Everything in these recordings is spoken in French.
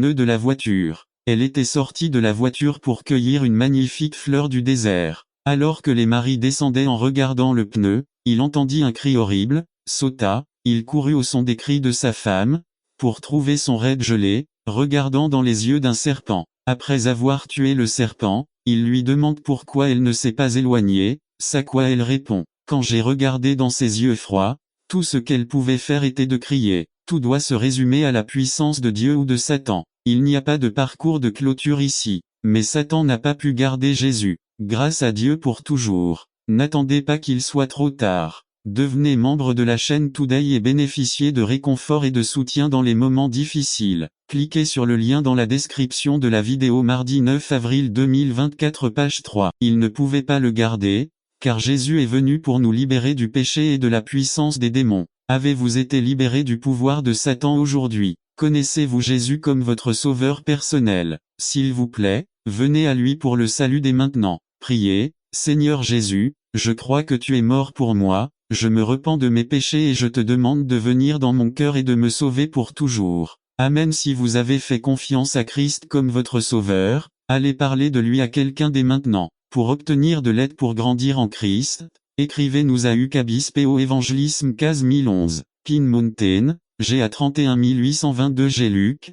pneu de la voiture. Elle était sortie de la voiture pour cueillir une magnifique fleur du désert. Alors que les maris descendaient en regardant le pneu, il entendit un cri horrible, sauta, il courut au son des cris de sa femme, pour trouver son raid gelé, regardant dans les yeux d'un serpent. Après avoir tué le serpent, il lui demande pourquoi elle ne s'est pas éloignée, à quoi elle répond. Quand j'ai regardé dans ses yeux froids, tout ce qu'elle pouvait faire était de crier. Tout doit se résumer à la puissance de Dieu ou de Satan. Il n'y a pas de parcours de clôture ici. Mais Satan n'a pas pu garder Jésus. Grâce à Dieu pour toujours. N'attendez pas qu'il soit trop tard. Devenez membre de la chaîne Today et bénéficiez de réconfort et de soutien dans les moments difficiles. Cliquez sur le lien dans la description de la vidéo mardi 9 avril 2024 page 3. Il ne pouvait pas le garder, car Jésus est venu pour nous libérer du péché et de la puissance des démons. Avez-vous été libéré du pouvoir de Satan aujourd'hui? Connaissez-vous Jésus comme votre sauveur personnel? S'il vous plaît, venez à lui pour le salut dès maintenant. Priez, Seigneur Jésus, je crois que tu es mort pour moi, je me repens de mes péchés et je te demande de venir dans mon cœur et de me sauver pour toujours. Amen. Si vous avez fait confiance à Christ comme votre sauveur, allez parler de lui à quelqu'un dès maintenant. Pour obtenir de l'aide pour grandir en Christ, écrivez-nous à UKBISPO Evangelisme case 1011, Pin Mountain, GA 31822 GLUC,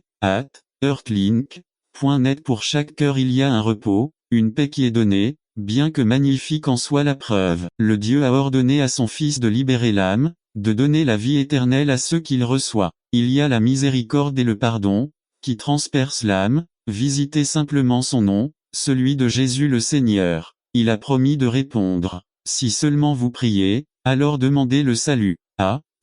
@earthlink.net. Pour chaque cœur il y a un repos, une paix qui est donnée, bien que magnifique en soit la preuve. Le Dieu a ordonné à son Fils de libérer l'âme, de donner la vie éternelle à ceux qu'il reçoit. Il y a la miséricorde et le pardon, qui transpercent l'âme. Visitez simplement son nom, celui de Jésus le Seigneur. Il a promis de répondre. Si seulement vous priez, alors demandez le salut.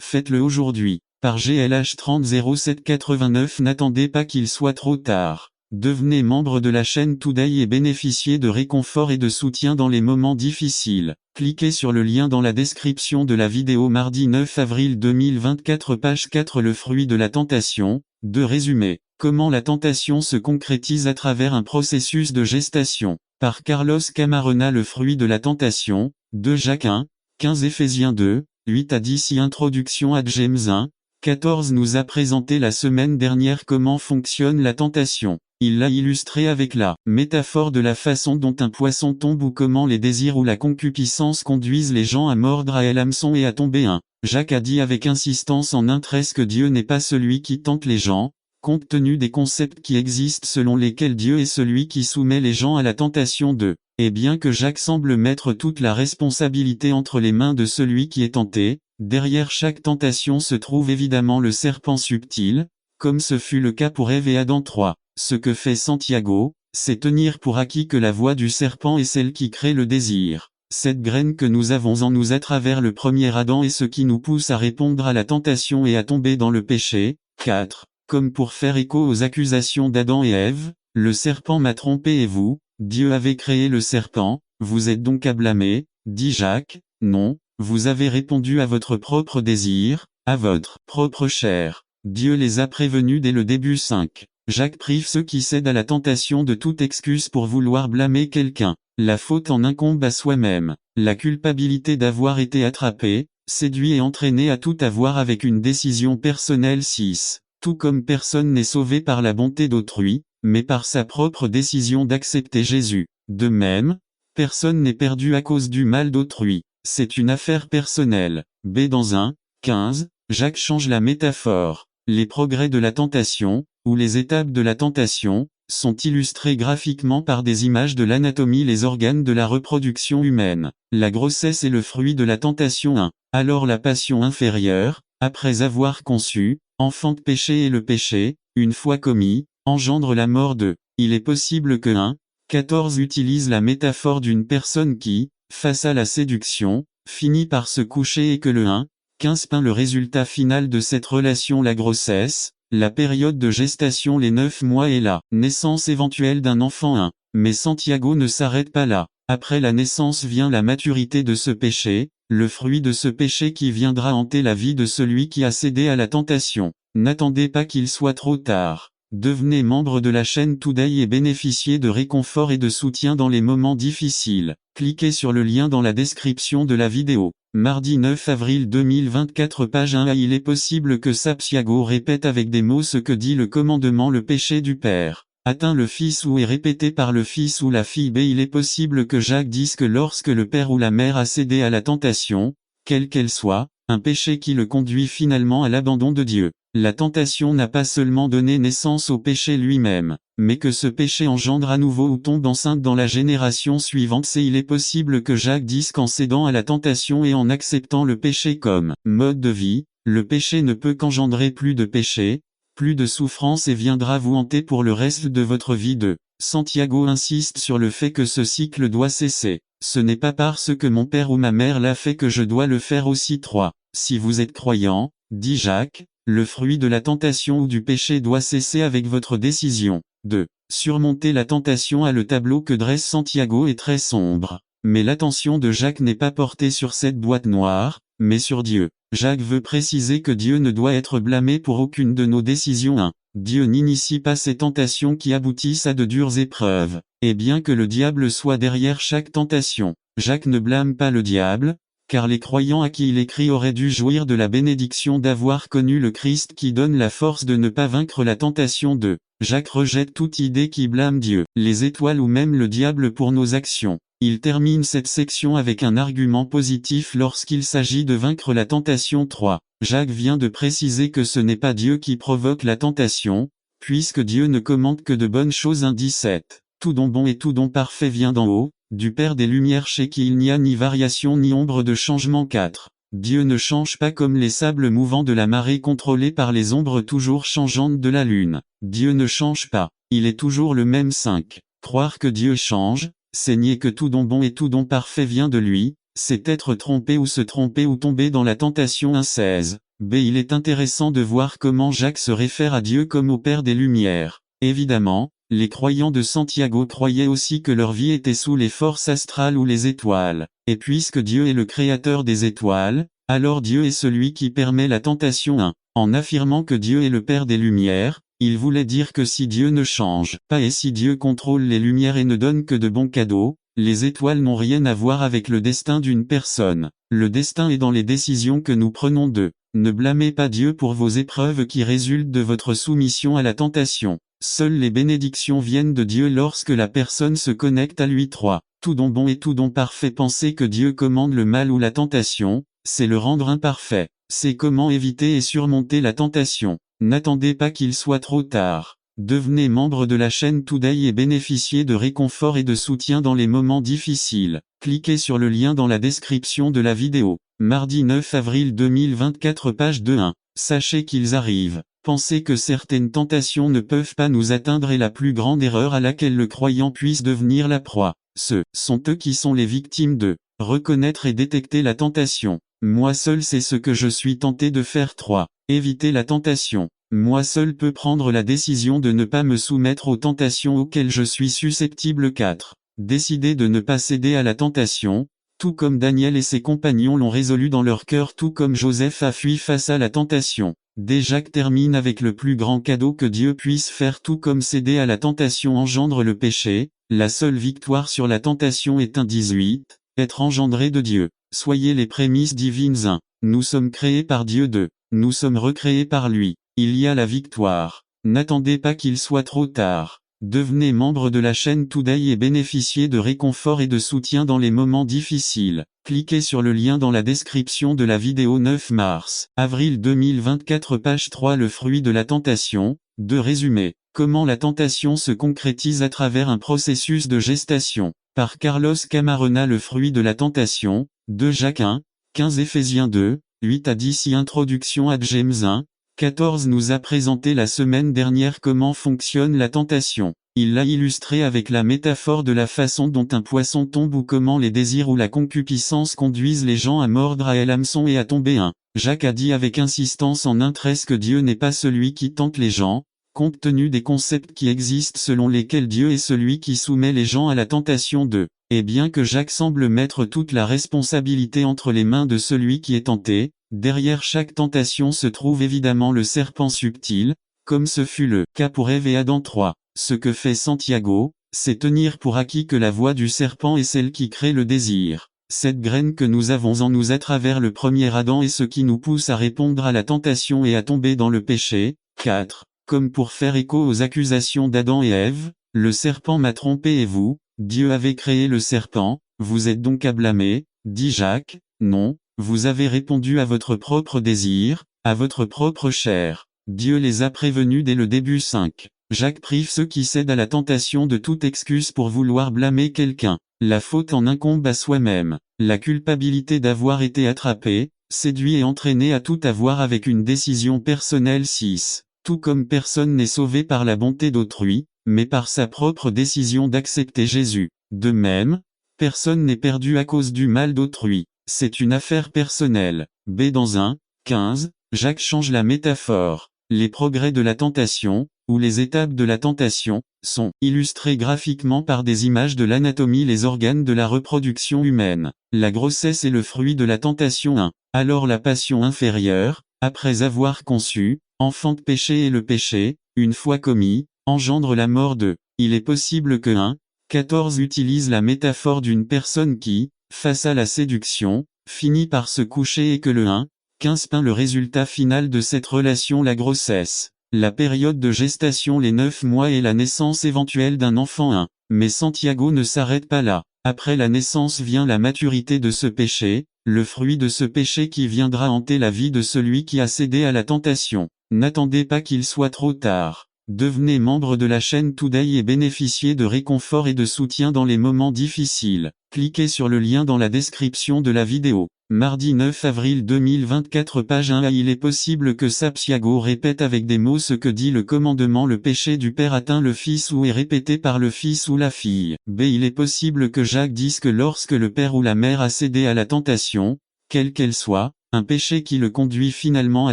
Faites-le aujourd'hui. Par GLH 30 07 89. N'attendez pas qu'il soit trop tard. Devenez membre de la chaîne Today et bénéficiez de réconfort et de soutien dans les moments difficiles. Cliquez sur le lien dans la description de la vidéo mardi 9 avril 2024 page 4. Le fruit de la tentation. De résumé. Comment la tentation se concrétise à travers un processus de gestation. Par Carlos Camarena. Le fruit de la tentation. De Jacques 1, 15 Éphésiens 2, 8 à 10. Introduction à James 1, 14 nous a présenté la semaine dernière comment fonctionne la tentation. Il l'a illustré avec la métaphore de la façon dont un poisson tombe ou comment les désirs ou la concupiscence conduisent les gens à mordre à l'hameçon et à tomber. Jacques a dit avec insistance en un trait que Dieu n'est pas celui qui tente les gens, compte tenu des concepts qui existent selon lesquels Dieu est celui qui soumet les gens à la tentation de. Et bien que Jacques semble mettre toute la responsabilité entre les mains de celui qui est tenté, derrière chaque tentation se trouve évidemment le serpent subtil, comme ce fut le cas pour Ève et Adam 3. Ce que fait Santiago, c'est tenir pour acquis que la voix du serpent est celle qui crée le désir. Cette graine que nous avons en nous à travers le premier Adam est ce qui nous pousse à répondre à la tentation et à tomber dans le péché. 4. Comme pour faire écho aux accusations d'Adam et Ève, le serpent m'a trompé et vous, Dieu avait créé le serpent, vous êtes donc à blâmer, dit Jacques. Non, vous avez répondu à votre propre désir, à votre propre chair. Dieu les a prévenus dès le début. 5. Jacques prive ceux qui cèdent à la tentation de toute excuse pour vouloir blâmer quelqu'un. La faute en incombe à soi-même. La culpabilité d'avoir été attrapé, séduit et entraîné à tout avoir avec une décision personnelle. 6. Tout comme personne n'est sauvé par la bonté d'autrui, mais par sa propre décision d'accepter Jésus. De même, personne n'est perdu à cause du mal d'autrui. C'est une affaire personnelle. Dans 1, 15, Jacques change la métaphore. Les progrès de la tentation, ou les étapes de la tentation, sont illustrés graphiquement par des images de l'anatomie, les organes de la reproduction humaine. La grossesse est le fruit de la tentation. 1. Alors la passion inférieure, après avoir conçu, enfante péché et le péché, une fois commis, engendre la mort. 2. Il est possible que 1. 14 utilise la métaphore d'une personne qui, face à la séduction, finit par se coucher et que le 1. 15 peint le résultat final de cette relation, la grossesse, la période de gestation, les 9 mois et la naissance éventuelle d'un enfant. 1. Mais Santiago ne s'arrête pas là. Après la naissance vient la maturité de ce péché, le fruit de ce péché qui viendra hanter la vie de celui qui a cédé à la tentation. N'attendez pas qu'il soit trop tard. Devenez membre de la chaîne Today et bénéficiez de réconfort et de soutien dans les moments difficiles. Cliquez sur le lien dans la description de la vidéo. Mardi 9 avril 2024 page 1 Il est possible que Santiago répète avec des mots ce que dit le commandement le péché du Père. Atteint le Fils ou est répété par le Fils ou la fille B. Il est possible que Jacques dise que lorsque le Père ou la Mère a cédé à la tentation, quelle qu'elle soit, un péché qui le conduit finalement à l'abandon de Dieu. La tentation n'a pas seulement donné naissance au péché lui-même, mais que ce péché engendre à nouveau ou tombe enceinte dans la génération suivante. Il est possible que Jacques dise qu'en cédant à la tentation et en acceptant le péché comme mode de vie, le péché ne peut qu'engendrer plus de péché, plus de souffrance et viendra vous hanter pour le reste de votre vie. Santiago insiste sur le fait que ce cycle doit cesser. Ce n'est pas parce que mon père ou ma mère l'a fait que je dois le faire aussi. 3. Si vous êtes croyant, dit Jacques, le fruit de la tentation ou du péché doit cesser avec votre décision. 2. Surmonter la tentation. Le tableau que dresse Santiago est très sombre. Mais l'attention de Jacques n'est pas portée sur cette boîte noire, mais sur Dieu. Jacques veut préciser que Dieu ne doit être blâmé pour aucune de nos décisions. 1. Dieu n'initie pas ces tentations qui aboutissent à de dures épreuves. Et bien que le diable soit derrière chaque tentation, Jacques ne blâme pas le diable, car les croyants à qui il écrit auraient dû jouir de la bénédiction d'avoir connu le Christ qui donne la force de ne pas vaincre la tentation. 2. Jacques rejette toute idée qui blâme Dieu, les étoiles ou même le diable pour nos actions. Il termine cette section avec un argument positif lorsqu'il s'agit de vaincre la tentation. 3. Jacques vient de préciser que ce n'est pas Dieu qui provoque la tentation, puisque Dieu ne commande que de bonnes choses. 17. Tout don bon et tout don parfait vient d'en haut, du Père des Lumières chez qui il n'y a ni variation ni ombre de changement. 4. Dieu ne change pas comme les sables mouvants de la marée contrôlés par les ombres toujours changeantes de la lune. Dieu ne change pas, il est toujours le même. 5. Croire que Dieu change, c'est nier que tout don bon et tout don parfait vient de lui, c'est être trompé ou se tromper ou tomber dans la tentation. 16. B. Il est intéressant de voir comment Jacques se réfère à Dieu comme au Père des Lumières. Évidemment, les croyants de Santiago croyaient aussi que leur vie était sous les forces astrales ou les étoiles. Et puisque Dieu est le créateur des étoiles, alors Dieu est celui qui permet la tentation. 1. En affirmant que Dieu est le Père des Lumières, il voulait dire que si Dieu ne change pas et si Dieu contrôle les lumières et ne donne que de bons cadeaux, les étoiles n'ont rien à voir avec le destin d'une personne. Le destin est dans les décisions que nous prenons. 2. Ne blâmez pas Dieu pour vos épreuves qui résultent de votre soumission à la tentation. Seules les bénédictions viennent de Dieu lorsque la personne se connecte à lui. 3. Tout don bon et tout don parfait. Penser que Dieu commande le mal ou la tentation, c'est le rendre imparfait. C'est comment éviter et surmonter la tentation. N'attendez pas qu'il soit trop tard. Devenez membre de la chaîne Today et bénéficiez de réconfort et de soutien dans les moments difficiles. Cliquez sur le lien dans la description de la vidéo. Mardi 9 avril 2024 page 2.1. Sachez qu'ils arrivent. Penser que certaines tentations ne peuvent pas nous atteindre est la plus grande erreur à laquelle le croyant puisse devenir la proie. Ce sont eux qui sont les victimes de reconnaître et détecter la tentation. Moi seul sais ce que je suis tenté de faire. 3. Éviter la tentation. Moi seul peux prendre la décision de ne pas me soumettre aux tentations auxquelles je suis susceptible. 4. Décider de ne pas céder à la tentation, tout comme Daniel et ses compagnons l'ont résolu dans leur cœur, tout comme Joseph a fui face à la tentation. Jacques termine avec le plus grand cadeau que Dieu puisse faire. Tout comme céder à la tentation engendre le péché, la seule victoire sur la tentation est. 18. Être engendré de Dieu. Soyez les prémices divines. 1. Nous sommes créés par Dieu. 2. Nous sommes recréés par lui. Il y a la victoire. N'attendez pas qu'il soit trop tard. Devenez membre de la chaîne Today et bénéficiez de réconfort et de soutien dans les moments difficiles. Cliquez sur le lien dans la description de la vidéo. 9 mars, avril 2024 page 3. Le fruit de la tentation. 2. Résumé. Comment la tentation se concrétise à travers un processus de gestation. Par Carlos Camarena. Le fruit de la tentation. 2 Jacques 1, 15 Éphésiens 2, 8 à 10. Introduction à James 1, 14 nous a présenté la semaine dernière comment fonctionne la tentation. Il l'a illustré avec la métaphore de la façon dont un poisson tombe ou comment les désirs ou la concupiscence conduisent les gens à mordre à l'hameçon et à tomber. 1. Jacques a dit avec insistance en 1:13 que Dieu n'est pas celui qui tente les gens, compte tenu des concepts qui existent selon lesquels Dieu est celui qui soumet les gens à la tentation. 2. Et bien que Jacques semble mettre toute la responsabilité entre les mains de celui qui est tenté, derrière chaque tentation se trouve évidemment le serpent subtil, comme ce fut le cas pour Ève et Adam. 3. Ce que fait Santiago, c'est tenir pour acquis que la voix du serpent est celle qui crée le désir. Cette graine que nous avons en nous à travers le premier Adam est ce qui nous pousse à répondre à la tentation et à tomber dans le péché. 4. Comme pour faire écho aux accusations d'Adam et Ève, le serpent m'a trompé et vous, Dieu avait créé le serpent, vous êtes donc à blâmer, dit Jacques. Non, vous avez répondu à votre propre désir, à votre propre chair. Dieu les a prévenus dès le début. 5. Jacques prive ceux qui cèdent à la tentation de toute excuse pour vouloir blâmer quelqu'un. La faute en incombe à soi-même. La culpabilité d'avoir été attrapé, séduit et entraîné à tout avoir avec une décision personnelle. 6. Tout comme personne n'est sauvé par la bonté d'autrui, mais par sa propre décision d'accepter Jésus. De même, personne n'est perdu à cause du mal d'autrui. C'est une affaire personnelle. B. Dans 1, 15, Jacques change la métaphore. Les progrès de la tentation, ou les étapes de la tentation, sont illustrés graphiquement par des images de l'anatomie, les organes de la reproduction humaine. La grossesse est le fruit de la tentation. 1. Alors la passion inférieure, après avoir conçu, enfante péché, et le péché, une fois commis, engendre la mort. 2. Il est possible que 1. 14 utilise la métaphore d'une personne qui, face à la séduction, finit par se coucher et que le 1. 15 peint le résultat final de cette relation, la grossesse, la période de gestation, les 9 mois et la naissance éventuelle d'un enfant. 1. Mais Santiago ne s'arrête pas là. Après la naissance vient la maturité de ce péché, le fruit de ce péché qui viendra hanter la vie de celui qui a cédé à la tentation. N'attendez pas qu'il soit trop tard. Devenez membre de la chaîne Today et bénéficiez de réconfort et de soutien dans les moments difficiles. Cliquez sur le lien dans la description de la vidéo. Mardi 9 avril 2024, page 1. Il est possible que Santiago répète avec des mots ce que dit le commandement: le péché du père atteint le fils ou est répété par le fils ou la fille. B. Il est possible que Jacques dise que lorsque le père ou la mère a cédé à la tentation, quelle qu'elle soit, un péché qui le conduit finalement à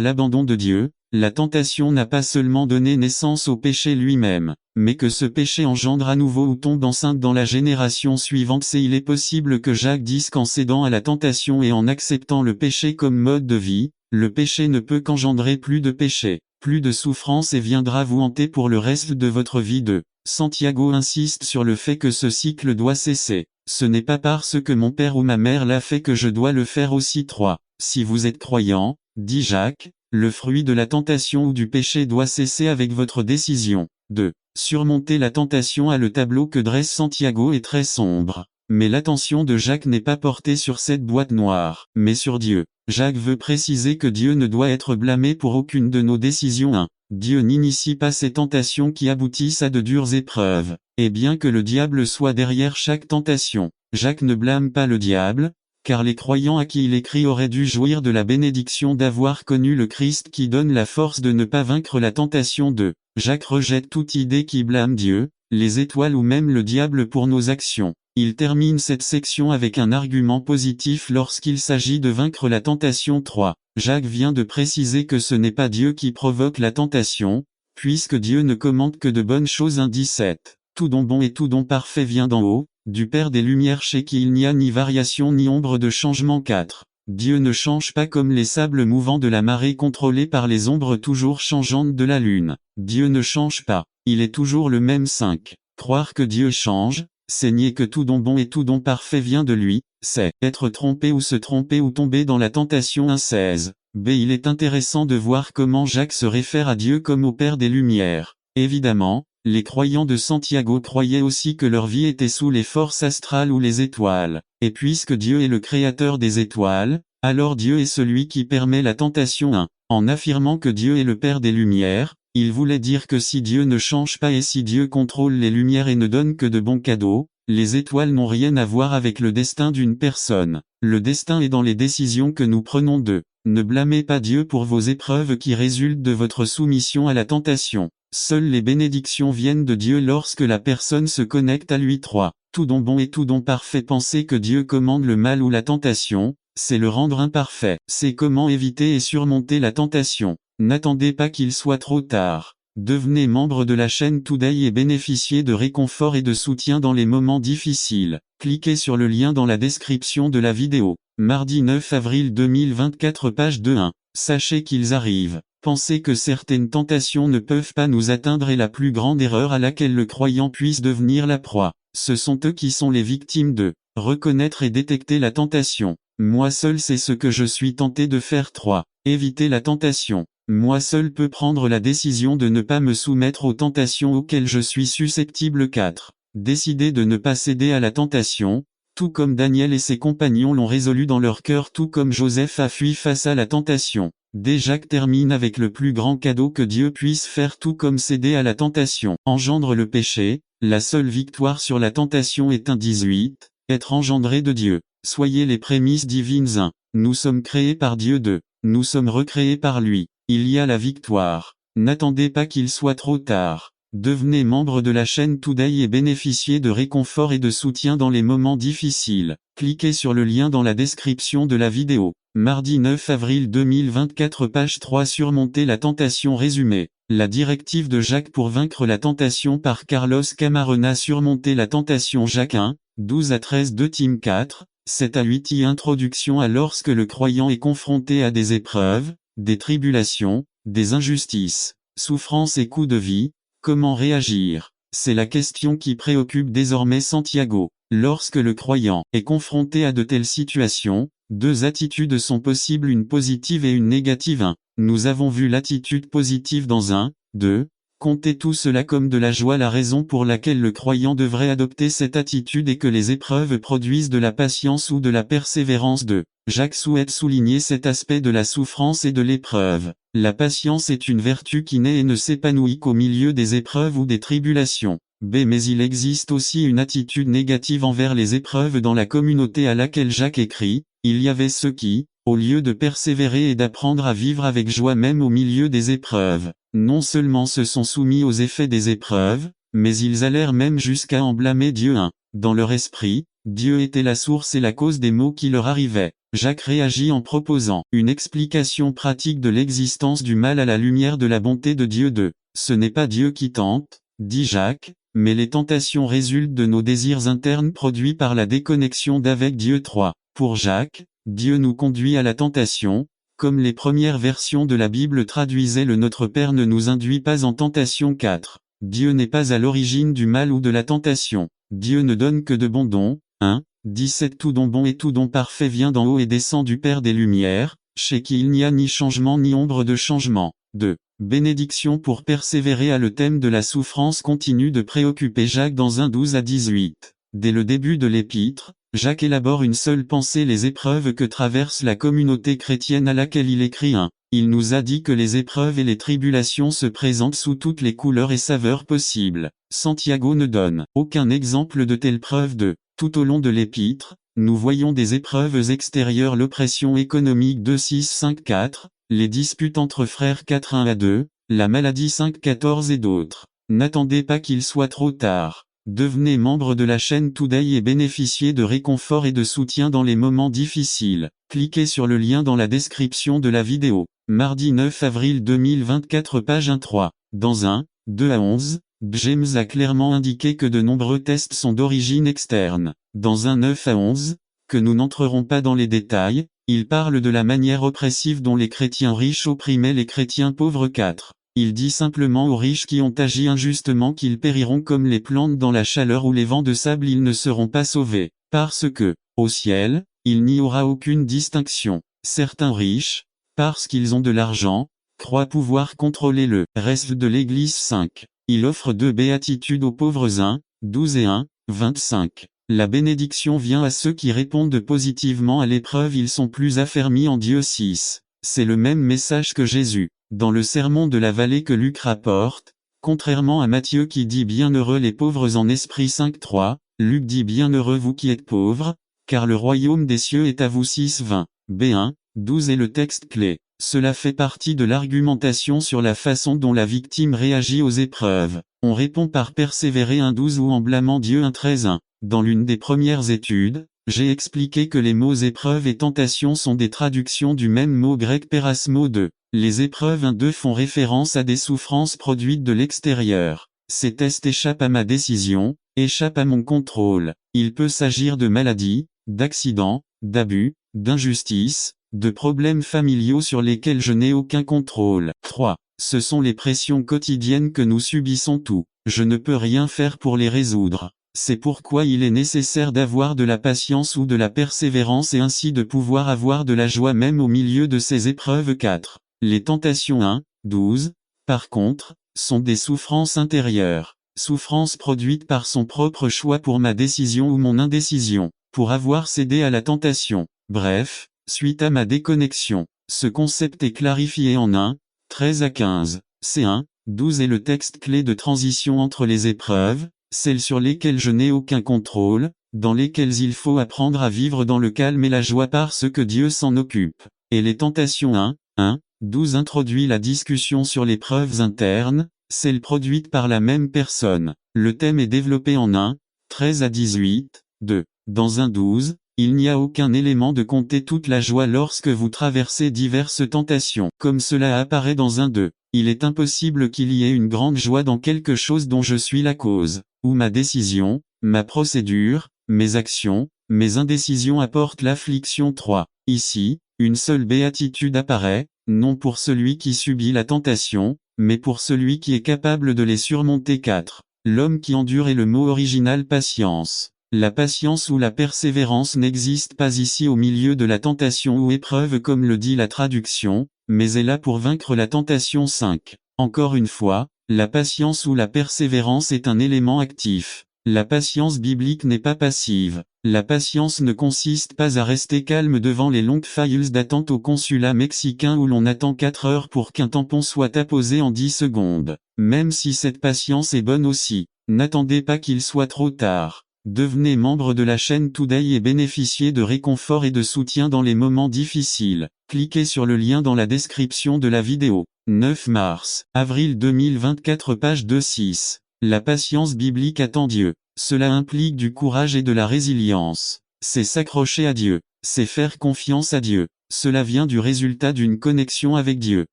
l'abandon de Dieu, la tentation n'a pas seulement donné naissance au péché lui-même, mais que ce péché engendre à nouveau ou tombe enceinte dans la génération suivante. C'est il est possible que Jacques dise qu'en cédant à la tentation et en acceptant le péché comme mode de vie, le péché ne peut qu'engendrer plus de péché, plus de souffrance et viendra vous hanter pour le reste de votre vie. 2. Santiago insiste sur le fait que ce cycle doit cesser. Ce n'est pas parce que mon père ou ma mère l'a fait que je dois le faire aussi. 3. Si vous êtes croyant, dit Jacques, le fruit de la tentation ou du péché doit cesser avec votre décision. 2. Surmonter la tentation. Le tableau que dresse Santiago est très sombre. Mais l'attention de Jacques n'est pas portée sur cette boîte noire, mais sur Dieu. Jacques veut préciser que Dieu ne doit être blâmé pour aucune de nos décisions. 1. Dieu n'initie pas ces tentations qui aboutissent à de dures épreuves. Et bien que le diable soit derrière chaque tentation, Jacques ne blâme pas le diable, car les croyants à qui il écrit auraient dû jouir de la bénédiction d'avoir connu le Christ qui donne la force de ne pas vaincre la tentation. 2. Jacques rejette toute idée qui blâme Dieu, les étoiles ou même le diable pour nos actions. Il termine cette section avec un argument positif lorsqu'il s'agit de vaincre la tentation. 3. Jacques vient de préciser que ce n'est pas Dieu qui provoque la tentation, puisque Dieu ne commande que de bonnes choses. 17. Tout don bon et tout don parfait vient d'en haut, du Père des Lumières, chez qui il n'y a ni variation ni ombre de changement. 4. Dieu ne change pas comme les sables mouvants de la marée contrôlés par les ombres toujours changeantes de la lune. Dieu ne change pas, il est toujours le même. 5. Croire que Dieu change, c'est nier que tout don bon et tout don parfait vient de lui, c'est être trompé ou se tromper ou tomber dans la tentation. 16. B. Il est intéressant de voir comment Jacques se réfère à Dieu comme au Père des Lumières. Évidemment, les croyants de Santiago croyaient aussi que leur vie était sous les forces astrales ou les étoiles. Et puisque Dieu est le créateur des étoiles, alors Dieu est celui qui permet la tentation. 1. En affirmant que Dieu est le Père des Lumières, il voulait dire que si Dieu ne change pas et si Dieu contrôle les lumières et ne donne que de bons cadeaux, les étoiles n'ont rien à voir avec le destin d'une personne. Le destin est dans les décisions que nous prenons. 2. Ne blâmez pas Dieu pour vos épreuves qui résultent de votre soumission à la tentation. Seules les bénédictions viennent de Dieu lorsque la personne se connecte à lui. 3. Tout don bon et tout don parfait. Penser que Dieu commande le mal ou la tentation, c'est le rendre imparfait. C'est comment éviter et surmonter la tentation. N'attendez pas qu'il soit trop tard. Devenez membre de la chaîne Today et bénéficiez de réconfort et de soutien dans les moments difficiles. Cliquez sur le lien dans la description de la vidéo. Mardi 9 avril 2024, page 2.1. Sachez qu'ils arrivent. Penser que certaines tentations ne peuvent pas nous atteindre est la plus grande erreur à laquelle le croyant puisse devenir la proie. Ce sont eux qui sont les victimes de Reconnaître et détecter la tentation. Moi seul sais ce que je suis tenté de faire. 3. Éviter la tentation. Moi seul peux prendre la décision de ne pas me soumettre aux tentations auxquelles je suis susceptible. 4. Décider de ne pas céder à la tentation, tout comme Daniel et ses compagnons l'ont résolu dans leur cœur, tout comme Joseph a fui face à la tentation. Jacques termine avec le plus grand cadeau que Dieu puisse faire, tout comme céder à la tentation engendre le péché. La seule victoire sur la tentation est un 18. Être engendré de Dieu. Soyez les prémices divines. 1. Nous sommes créés par Dieu. 2. Nous sommes recréés par lui. Il y a la victoire. N'attendez pas qu'il soit trop tard. Devenez membre de la chaîne Today et bénéficiez de réconfort et de soutien dans les moments difficiles. Cliquez sur le lien dans la description de la vidéo. Mardi 9 avril 2024, page 3. Surmonter la tentation. Résumé. La directive de Jacques pour vaincre la tentation par Carlos Camarena. Surmonter la tentation. Jacques 1, 12 à 13 de Tim 4, 7 à 8. Introduction à lorsque le croyant est confronté à des épreuves, des tribulations, des injustices, souffrances et coups de vie, comment réagir? C'est la question qui préoccupe désormais Santiago. Lorsque le croyant est confronté à de telles situations, deux attitudes sont possibles, une positive et une négative. 1. Nous avons vu l'attitude positive dans 1, 2. Comptez tout cela comme de la joie. La raison pour laquelle le croyant devrait adopter cette attitude est que les épreuves produisent de la patience ou de la persévérance. 2. Jacques souhaite souligner cet aspect de la souffrance et de l'épreuve. La patience est une vertu qui naît et ne s'épanouit qu'au milieu des épreuves ou des tribulations. Mais il existe aussi une attitude négative envers les épreuves dans la communauté à laquelle Jacques écrit. Il y avait ceux qui, au lieu de persévérer et d'apprendre à vivre avec joie même au milieu des épreuves, non seulement se sont soumis aux effets des épreuves, mais ils allèrent même jusqu'à en blâmer Dieu. 1. Dans leur esprit, Dieu était la source et la cause des maux qui leur arrivaient. Jacques réagit en proposant une explication pratique de l'existence du mal à la lumière de la bonté de Dieu. 2. Ce n'est pas Dieu qui tente, dit Jacques, mais les tentations résultent de nos désirs internes produits par la déconnexion d'avec Dieu. 3. Pour Jacques, Dieu nous conduit à la tentation, comme les premières versions de la Bible traduisaient le Notre Père ne nous induit pas en tentation. 4. Dieu n'est pas à l'origine du mal ou de la tentation. Dieu ne donne que de bons dons. 1. 17. Tout don bon et tout don parfait vient d'en haut et descend du Père des Lumières, chez qui il n'y a ni changement ni ombre de changement. 2. Bénédiction pour persévérer. Le thème de la souffrance continue de préoccuper Jacques dans 1. 12 à 18. Dès le début de l'épître, Jacques élabore une seule pensée: les épreuves que traverse la communauté chrétienne à laquelle il écrit. 1. Il nous a dit que les épreuves et les tribulations se présentent sous toutes les couleurs et saveurs possibles. Santiago ne donne aucun exemple de telle preuve. 2. Tout au long de l'épître, nous voyons des épreuves extérieures: l'oppression économique 2, 6, 5, 4, les disputes entre frères 4, 1 à 2, la maladie 5, 14 et d'autres. N'attendez pas qu'il soit trop tard. Devenez membre de la chaîne Today et bénéficiez de réconfort et de soutien dans les moments difficiles. Cliquez sur le lien dans la description de la vidéo. Mardi 9 avril 2024, page 1. 3. Dans 1, 2 à 11, James a clairement indiqué que de nombreux tests sont d'origine externe. Dans 1, 9 à 11, que nous n'entrerons pas dans les détails, il parle de la manière oppressive dont les chrétiens riches opprimaient les chrétiens pauvres. 4. Il dit simplement aux riches qui ont agi injustement qu'ils périront comme les plantes dans la chaleur ou les vents de sable. Ils ne seront pas sauvés, parce que, au ciel, il n'y aura aucune distinction. Certains riches, parce qu'ils ont de l'argent, croient pouvoir contrôler le reste de l'Église. 5. Il offre 2 béatitudes aux pauvres. 1, 12 et 1, 25. La bénédiction vient à ceux qui répondent positivement à l'épreuve, ils sont plus affermis en Dieu. 6. C'est le même message que Jésus, dans le sermon de la vallée que Luc rapporte, contrairement à Matthieu qui dit bienheureux les pauvres en esprit. 5, 3, Luc dit bienheureux vous qui êtes pauvres, car le royaume des cieux est à vous. 6, 20. B1, 12 est le texte clé. Cela fait partie de l'argumentation sur la façon dont la victime réagit aux épreuves. On répond par persévérer. 1, 12 ou en blâmant Dieu. 1, 13, 1. Dans l'une des premières études, j'ai expliqué que les mots épreuve et tentation sont des traductions du même mot grec pérasmo. 2. Les épreuves 1, 2 font référence à des souffrances produites de l'extérieur. Ces tests échappent à ma décision, échappent à mon contrôle. Il peut s'agir de maladies, d'accidents, d'abus, d'injustices, de problèmes familiaux sur lesquels je n'ai aucun contrôle. 3. Ce sont les pressions quotidiennes que nous subissons tous. Je ne peux rien faire pour les résoudre. C'est pourquoi il est nécessaire d'avoir de la patience ou de la persévérance et ainsi de pouvoir avoir de la joie même au milieu de ces épreuves. 4. Les tentations 1, 12, par contre, sont des souffrances intérieures. Souffrances produites par son propre choix pour ma décision ou mon indécision, pour avoir cédé à la tentation. Bref, suite à ma déconnexion. Ce concept est clarifié en 1, 13 à 15. C1, 12 est le texte clé de transition entre les épreuves, celles sur lesquelles je n'ai aucun contrôle, dans lesquelles il faut apprendre à vivre dans le calme et la joie parce que Dieu s'en occupe. Et les tentations 1, 12 introduit la discussion sur les preuves internes, celles produites par la même personne. Le thème est développé en 1, 13 à 18, 2. Dans 1,12, il n'y a aucun élément de compter toute la joie lorsque vous traversez diverses tentations. Comme cela apparaît dans 1,2. Il est impossible qu'il y ait une grande joie dans quelque chose dont je suis la cause, où ma décision, ma procédure, mes actions, mes indécisions apportent l'affliction. 3. Ici, une seule béatitude apparaît, non pour celui qui subit la tentation, mais pour celui qui est capable de les surmonter. 4. L'homme qui endure est le mot original patience. La patience ou la persévérance n'existe pas ici au milieu de la tentation ou épreuve comme le dit la traduction, mais est là pour vaincre la tentation. 5. Encore une fois, la patience ou la persévérance est un élément actif. La patience biblique n'est pas passive. La patience ne consiste pas à rester calme devant les longues files d'attente au consulat mexicain où l'on attend 4 heures pour qu'un tampon soit apposé en 10 secondes. Même si cette patience est bonne aussi, n'attendez pas qu'il soit trop tard. Devenez membre de la chaîne Today et bénéficiez de réconfort et de soutien dans les moments difficiles. Cliquez sur le lien dans la description de la vidéo. 9 mars, avril 2024 page 2-6. La patience biblique attend Dieu. Cela implique du courage et de la résilience. C'est s'accrocher à Dieu. C'est faire confiance à Dieu. Cela vient du résultat d'une connexion avec Dieu.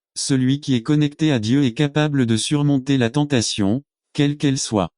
Celui qui est connecté à Dieu est capable de surmonter la tentation, quelle qu'elle soit.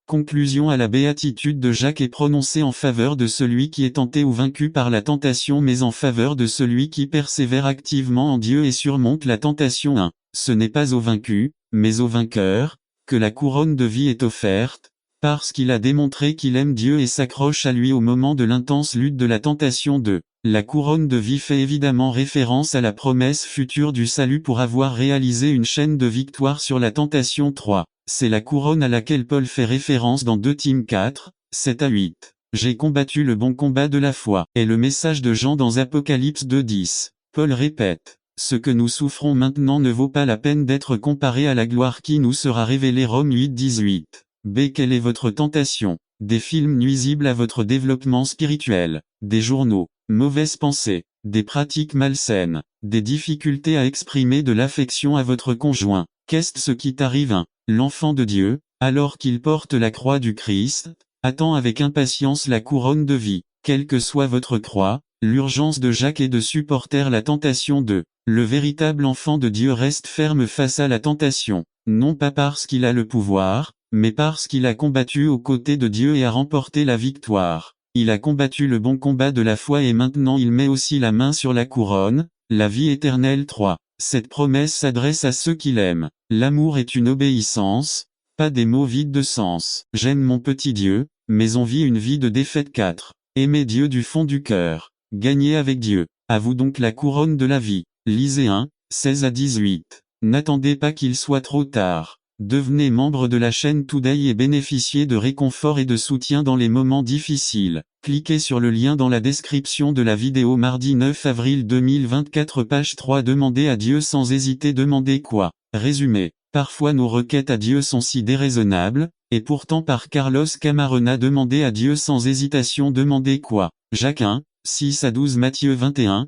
Conclusion à la béatitude de Jacques est prononcée en faveur de celui qui est tenté ou vaincu par la tentation mais en faveur de celui qui persévère activement en Dieu et surmonte la tentation. 1. Ce n'est pas au vaincu, mais au vainqueur, que la couronne de vie est offerte, parce qu'il a démontré qu'il aime Dieu et s'accroche à lui au moment de l'intense lutte de la tentation. 2. La couronne de vie fait évidemment référence à la promesse future du salut pour avoir réalisé une chaîne de victoire sur la tentation. 3. C'est la couronne à laquelle Paul fait référence dans 2 Tim 4, 7 à 8. J'ai combattu le bon combat de la foi. Et le message de Jean dans Apocalypse 2:10. Paul répète, ce que nous souffrons maintenant ne vaut pas la peine d'être comparé à la gloire qui nous sera révélée. Romains 8:18. B. Quelle est votre tentation? Des films nuisibles à votre développement spirituel, des journaux, mauvaises pensées, des pratiques malsaines, des difficultés à exprimer de l'affection à votre conjoint. Qu'est-ce ce qui t'arrive? 1. L'enfant de Dieu, alors qu'il porte la croix du Christ, attend avec impatience la couronne de vie. Quelle que soit votre croix, l'urgence de Jacques est de supporter la tentation. 2. Le véritable enfant de Dieu reste ferme face à la tentation, non pas parce qu'il a le pouvoir, mais parce qu'il a combattu aux côtés de Dieu et a remporté la victoire. Il a combattu le bon combat de la foi et maintenant il met aussi la main sur la couronne, la vie éternelle. 3. Cette promesse s'adresse à ceux qui l'aiment. L'amour est une obéissance, pas des mots vides de sens. J'aime mon petit Dieu, mais on vit une vie de défaite. 4. Aimez Dieu du fond du cœur. Gagnez avec Dieu. À vous donc la couronne de la vie. Lisez 1, 16 à 18. N'attendez pas qu'il soit trop tard. Devenez membre de la chaîne Today et bénéficiez de réconfort et de soutien dans les moments difficiles. Cliquez sur le lien dans la description de la vidéo. Mardi 9 avril 2024 page 3. Demandez à Dieu sans hésiter. Demandez quoi? Résumé. Parfois nos requêtes à Dieu sont si déraisonnables, et pourtant par Carlos Camarena. Demandez à Dieu sans hésitation. Demandez quoi? Jacques 1, 6 à 12. Matthieu 21,